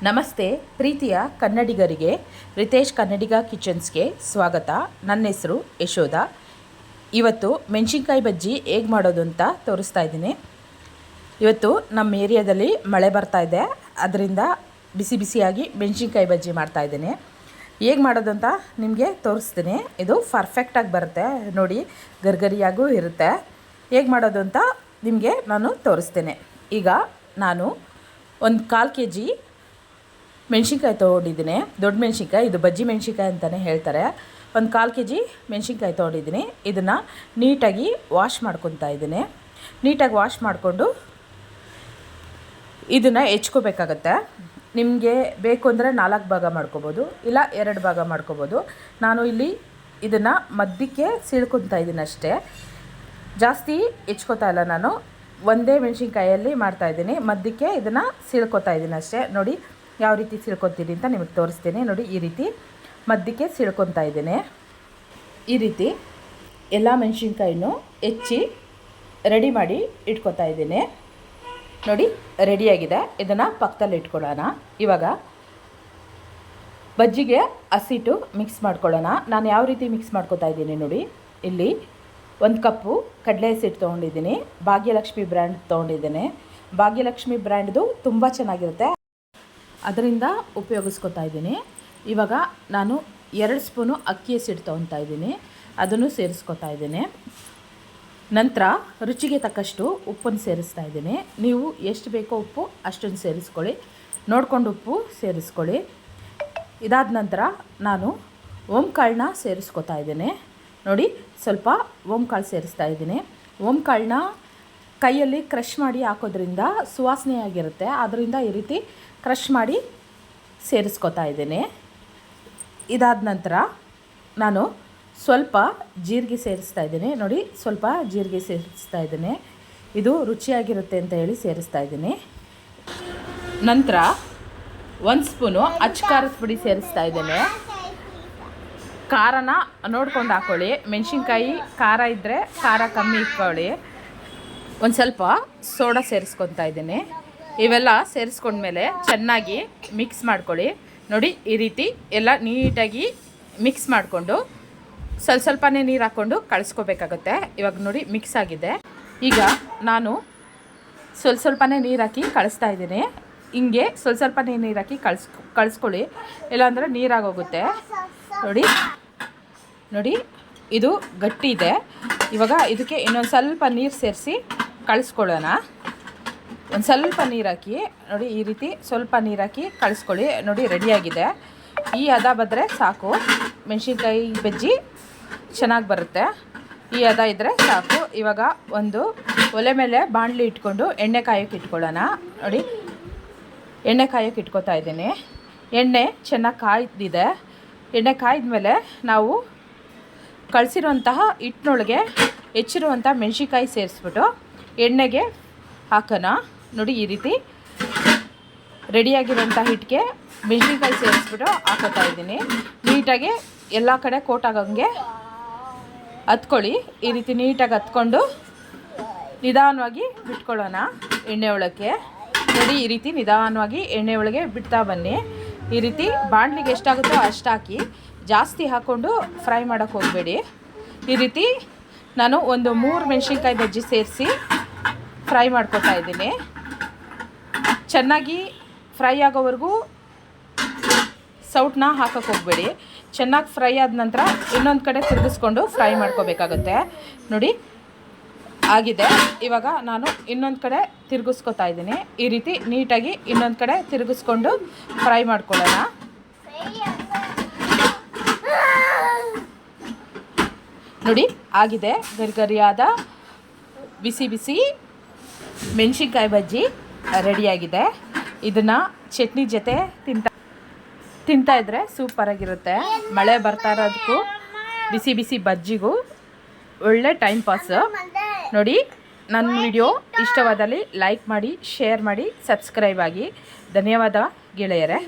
ನಮಸ್ತೆ ಪ್ರೀತಿಯ ಕನ್ನಡಿಗರಿಗೆ ರಿತೇಶ್ ಕನ್ನಡಿಗ ಕಿಚನ್ಸ್ಗೆ ಸ್ವಾಗತ. ನನ್ನ ಹೆಸರು ಯಶೋಧ. ಇವತ್ತು ಮೆಣಸಿನ್ಕಾಯಿ ಬಜ್ಜಿ ಹೇಗೆ ಮಾಡೋದು ಅಂತ ತೋರಿಸ್ತಾ ಇದ್ದೀನಿ. ಇವತ್ತು ನಮ್ಮ ಏರಿಯಾದಲ್ಲಿ ಮಳೆ ಬರ್ತಾ ಇದೆ, ಅದರಿಂದ ಬಿಸಿ ಬಿಸಿಯಾಗಿ ಮೆಣಸಿನ್ಕಾಯಿ ಬಜ್ಜಿ ಮಾಡ್ತಾ ಇದ್ದೀನಿ. ಹೇಗೆ ಮಾಡೋದು ಅಂತ ನಿಮಗೆ ತೋರಿಸ್ತೀನಿ. ಇದು ಪರ್ಫೆಕ್ಟಾಗಿ ಬರುತ್ತೆ ನೋಡಿ, ಗರ್ಗರಿಯಾಗೂ ಇರುತ್ತೆ. ಹೇಗೆ ಮಾಡೋದು ಅಂತ ನಿಮಗೆ ನಾನು ತೋರಿಸ್ತೇನೆ. ಈಗ ನಾನು ಒಂದು 1/4 kg ಮೆಣಸಿನ್ಕಾಯಿ ತೊಗೊಂಡಿದ್ದೀನಿ. ದೊಡ್ಡ ಮೆಣಸಿನ್ಕಾಯಿ, ಇದು ಬಜ್ಜಿ ಮೆಣಸಿನ್ಕಾಯಿ ಅಂತಲೇ ಹೇಳ್ತಾರೆ. ಒಂದು 1/4 kg ಮೆಣಸಿನ್ಕಾಯಿ ತೊಗೊಂಡಿದ್ದೀನಿ. ಇದನ್ನು ನೀಟಾಗಿ ವಾಶ್ ಮಾಡ್ಕೊತಾ ಇದ್ದೀನಿ. ನೀಟಾಗಿ ವಾಶ್ ಮಾಡಿಕೊಂಡು ಇದನ್ನು ಹೆಚ್ಕೋಬೇಕಾಗತ್ತೆ. ನಿಮಗೆ ಬೇಕು ಅಂದರೆ 4 ಭಾಗ ಮಾಡ್ಕೋಬೋದು, ಇಲ್ಲ 2 ಭಾಗ ಮಾಡ್ಕೋಬೋದು. ನಾನು ಇಲ್ಲಿ ಇದನ್ನು ಮಧ್ಯಕ್ಕೆ ಸೀಳ್ಕೊತಾ ಇದ್ದೀನಿ ಅಷ್ಟೇ, ಜಾಸ್ತಿ ಹೆಚ್ಕೋತಾ ಇಲ್ಲ. ನಾನು ಒಂದೇ ಮೆಣಸಿನ್ಕಾಯಲ್ಲಿ ಮಾಡ್ತಾಯಿದ್ದೀನಿ, ಮಧ್ಯಕ್ಕೆ ಇದನ್ನು ಸೀಳ್ಕೊತಾ ಇದ್ದೀನಿ ಅಷ್ಟೇ. ನೋಡಿ ಯಾವ ರೀತಿ ಸೀಳ್ಕೊತೀನಿ ಅಂತ ನಿಮಗೆ ತೋರಿಸ್ತೀನಿ. ನೋಡಿ, ಈ ರೀತಿ ಮಧ್ಯಕ್ಕೆ ಸೀಳ್ಕೊತಾ ಇದ್ದೀನಿ. ಈ ರೀತಿ ಎಲ್ಲ ಮೆಣಸಿನ್ಕಾಯಿನೂ ಹೆಚ್ಚಿ ರೆಡಿ ಮಾಡಿ ಇಟ್ಕೊತಾ ಇದ್ದೀನಿ. ನೋಡಿ, ರೆಡಿಯಾಗಿದೆ. ಇದನ್ನು ಪಕ್ಕದಲ್ಲಿ ಇಟ್ಕೊಳ್ಳೋಣ. ಇವಾಗ ಬಜ್ಜಿಗೆ ಹಸಿಟ್ಟು ಮಿಕ್ಸ್ ಮಾಡ್ಕೊಳ್ಳೋಣ. ನಾನು ಯಾವ ರೀತಿ ಮಿಕ್ಸ್ ಮಾಡ್ಕೊತಾ ಇದ್ದೀನಿ ನೋಡಿ. ಇಲ್ಲಿ 1 ಕಪ್ಪು ಕಡಲೆ ಹಸಿಟ್ಟು ತೊಗೊಂಡಿದ್ದೀನಿ. ಭಾಗ್ಯಲಕ್ಷ್ಮಿ ಬ್ರ್ಯಾಂಡ್ ತೊಗೊಂಡಿದ್ದೀನಿ. ಭಾಗ್ಯಲಕ್ಷ್ಮಿ ಬ್ರ್ಯಾಂಡ್ದು ತುಂಬ ಚೆನ್ನಾಗಿರುತ್ತೆ, ಅದರಿಂದ ಉಪಯೋಗಿಸ್ಕೊತಾ ಇದ್ದೀನಿ. ಇವಾಗ ನಾನು 2 ಸ್ಪೂನು ಅಕ್ಕಿ ಹಸಿಟ್ಟು ತೊಗೊತಾ ಇದ್ದೀನಿ, ಅದನ್ನು ಸೇರಿಸ್ಕೊತಾ ಇದ್ದೀನಿ. ನಂತರ ರುಚಿಗೆ ತಕ್ಕಷ್ಟು ಉಪ್ಪನ್ನು ಸೇರಿಸ್ತಾ ಇದ್ದೀನಿ. ನೀವು ಎಷ್ಟು ಬೇಕೋ ಉಪ್ಪು ಅಷ್ಟನ್ನು ಸೇರಿಸ್ಕೊಳ್ಳಿ, ನೋಡಿಕೊಂಡು ಉಪ್ಪು ಸೇರಿಸ್ಕೊಳ್ಳಿ. ಇದಾದ ನಂತರ ನಾನು ಓಂಕಾಳನ್ನ ಸೇರಿಸ್ಕೊತಾ ಇದ್ದೀನಿ. ನೋಡಿ, ಸ್ವಲ್ಪ ಓಂಕಾಳು ಸೇರಿಸ್ತಾ ಇದ್ದೀನಿ. ಓಂಕಾಳನ್ನ ಕೈಯಲ್ಲಿ ಕ್ರಷ್ ಮಾಡಿ ಹಾಕೋದ್ರಿಂದ ಸುವಾಸನೆಯಾಗಿರುತ್ತೆ, ಆದ್ದರಿಂದ ಈ ರೀತಿ ಕ್ರಷ್ ಮಾಡಿ ಸೇರಿಸ್ಕೊತಾ ಇದ್ದೀನಿ. ಇದಾದ ನಂತರ ನಾನು ಸ್ವಲ್ಪ ಜೀರಿಗೆ ಸೇರಿಸ್ತಾ ಇದ್ದೀನಿ. ನೋಡಿ, ಸ್ವಲ್ಪ ಜೀರಿಗೆ ಸೇರಿಸ್ತಾ ಇದ್ದೀನಿ. ಇದು ರುಚಿಯಾಗಿರುತ್ತೆ ಅಂತ ಹೇಳಿ ಸೇರಿಸ್ತಾ ಇದ್ದೀನಿ. ನಂತರ 1 ಸ್ಪೂನು ಅಚ್ಚ ಪುಡಿ ಸೇರಿಸ್ತಾ ಇದ್ದೇನೆ. ಖಾರನ ನೋಡ್ಕೊಂಡು ಹಾಕ್ಕೊಳ್ಳಿ. ಮೆಣಸಿನ್ಕಾಯಿ ಖಾರ ಇದ್ದರೆ ಖಾರ ಕಮ್ಮಿ ಇಟ್ಕೊಳ್ಳಿ. ಒಂದು ಸ್ವಲ್ಪ ಸೋಡಾ ಸೇರಿಸ್ಕೊತಾ ಇದ್ದೀನಿ. ಇವೆಲ್ಲ ಸೇರಿಸ್ಕೊಂಡ್ಮೇಲೆ ಚೆನ್ನಾಗಿ ಮಿಕ್ಸ್ ಮಾಡ್ಕೊಳ್ಳಿ. ನೋಡಿ, ಈ ರೀತಿ ಎಲ್ಲ ನೀಟಾಗಿ ಮಿಕ್ಸ್ ಮಾಡಿಕೊಂಡು ಸ್ವಲ್ಪನೇ ನೀರು ಹಾಕ್ಕೊಂಡು ಕಳಿಸ್ಕೋಬೇಕಾಗುತ್ತೆ. ಇವಾಗ ನೋಡಿ ಮಿಕ್ಸ್ ಆಗಿದೆ. ಈಗ ನಾನು ಸ್ವಲ್ಪನೇ ನೀರು ಹಾಕಿ ಕಳಿಸ್ತಾ ಇದ್ದೀನಿ. ಹಿಂಗೆ ಸ್ವಲ್ಪನೇ ನೀರು ಹಾಕಿ ಕಳಿಸ್ಕೊಳ್ಳಿ, ಇಲ್ಲಾಂದರೆ ನೀರಾಗೋಗುತ್ತೆ. ನೋಡಿ, ಇದು ಗಟ್ಟಿ ಇದೆ. ಇವಾಗ ಇದಕ್ಕೆ ಇನ್ನೊಂದು ಸ್ವಲ್ಪ ನೀರು ಸೇರಿಸಿ ಕಳಿಸ್ಕೊಳ್ಳೋಣ. ಒಂದು ಸ್ವಲ್ಪ ನೀರು ಹಾಕಿ ನೋಡಿ, ಈ ರೀತಿ ಸ್ವಲ್ಪ ನೀರು ಹಾಕಿ ಕಳಿಸ್ಕೊಳ್ಳಿ. ನೋಡಿ, ರೆಡಿಯಾಗಿದೆ. ಈ ಹದ ಬಂದರೆ ಸಾಕು, ಮೆಣಸಿನ್ಕಾಯಿ ಬಜ್ಜಿ ಚೆನ್ನಾಗಿ ಬರುತ್ತೆ. ಈ ಹದ ಇದ್ದರೆ ಸಾಕು. ಇವಾಗ ಒಂದು ಒಲೆ ಮೇಲೆ ಬಾಣಲಿ ಇಟ್ಕೊಂಡು ಎಣ್ಣೆ ಕಾಯೋಕ್ಕೆ ಇಟ್ಕೊಳ್ಳೋಣ. ನೋಡಿ, ಎಣ್ಣೆ ಕಾಯೋಕ್ಕೆ ಇಟ್ಕೊತಾ ಇದ್ದೀನಿ. ಎಣ್ಣೆ ಚೆನ್ನಾಗಿ ಕಾಯ್ದಿದೆ. ಎಣ್ಣೆ ಕಾಯ್ದ ಮೇಲೆ ನಾವು ಕಳಿಸಿರುವಂತಹ ಹಿಟ್ಟಿನೊಳಗೆ ಹೆಚ್ಚಿರುವಂಥ ಮೆಣಸಿನ್ಕಾಯಿ ಸೇರಿಸ್ಬಿಟ್ಟು ಎಣ್ಣೆಗೆ ಹಾಕೋಣ. ನೋಡಿ, ಈ ರೀತಿ ರೆಡಿಯಾಗಿರೋಂಥ ಹಿಟ್ಟಿಗೆ ಮೆಣಸಿನ್ಕಾಯಿ ಸೇರಿಸ್ಬಿಟ್ಟು ಹಾಕೋತಾ ಇದ್ದೀನಿ. ನೀಟಾಗಿ ಎಲ್ಲ ಕಡೆ ಕೋಟ್ ಆಗೋಂಗೆ ಹತ್ಕೊಳ್ಳಿ. ಈ ರೀತಿ ನೀಟಾಗಿ ಹತ್ಕೊಂಡು ನಿಧಾನವಾಗಿ ಬಿಟ್ಕೊಳ್ಳೋಣ ಎಣ್ಣೆ ಒಳಕ್ಕೆ. ನೋಡಿ, ಈ ರೀತಿ ನಿಧಾನವಾಗಿ ಎಣ್ಣೆ ಒಳಗೆ ಬಿಡ್ತಾ ಬನ್ನಿ. ಈ ರೀತಿ ಬಾಣಲಿಗೆ ಎಷ್ಟಾಗುತ್ತೋ ಅಷ್ಟು ಹಾಕಿ, ಜಾಸ್ತಿ ಹಾಕ್ಕೊಂಡು ಫ್ರೈ ಮಾಡೋಕ್ಕೆ ಹೋಗಬೇಡಿ. ಈ ರೀತಿ ನಾನು ಒಂದು 3 ಮೆಣಸಿನ್ಕಾಯಿ ಬಜ್ಜಿ ಸೇರಿಸಿ ಫ್ರೈ ಮಾಡ್ಕೊತಾ ಇದ್ದೀನಿ. ಚೆನ್ನಾಗಿ ಫ್ರೈ ಆಗೋವರೆಗೂ ಸೌಟನ್ನ ಹಾಕೋಕ್ಕೆ ಹೋಗಬೇಡಿ. ಚೆನ್ನಾಗಿ ಫ್ರೈ ಆದ ನಂತರ ಇನ್ನೊಂದು ಕಡೆ ತಿರುಗಿಸ್ಕೊಂಡು ಫ್ರೈ ಮಾಡ್ಕೋಬೇಕಾಗುತ್ತೆ. ನೋಡಿ, ಆಗಿದೆ. ಇವಾಗ ನಾನು ಇನ್ನೊಂದು ಕಡೆ ತಿರುಗಿಸ್ಕೊತಾ ಇದ್ದೀನಿ. ಈ ರೀತಿ ನೀಟಾಗಿ ಇನ್ನೊಂದು ಕಡೆ ತಿರುಗಿಸ್ಕೊಂಡು ಫ್ರೈ ಮಾಡ್ಕೊಳ್ಳೋಣ. ನೋಡಿ, ಆಗಿದೆ. ಗರಿಗರಿಯಾದ ಬಿಸಿ ಬಿಸಿ ಮೆಣಸಿನ್ಕಾಯಿ ಬಜ್ಜಿ ರೆಡಿಯಾಗಿದೆ. ಇದನ್ನು ಚಟ್ನಿ ಜೊತೆ ತಿಂತಾ ಇದ್ದರೆ ಸೂಪರಾಗಿರುತ್ತೆ. ಮಳೆ ಬರ್ತಾ ಇರೋದಕ್ಕೂ ಬಿಸಿ ಬಿಸಿ ಬಜ್ಜಿಗೂ ಒಳ್ಳೆ ಟೈಮ್ ಪಾಸ್. ನೋಡಿ, ನನ್ನ ವಿಡಿಯೋ ಇಷ್ಟವಾದಲ್ಲಿ ಲೈಕ್ ಮಾಡಿ, ಶೇರ್ ಮಾಡಿ, ಸಬ್ಸ್ಕ್ರೈಬ್ ಆಗಿ. ಧನ್ಯವಾದ ಗೆಳೆಯರೇ.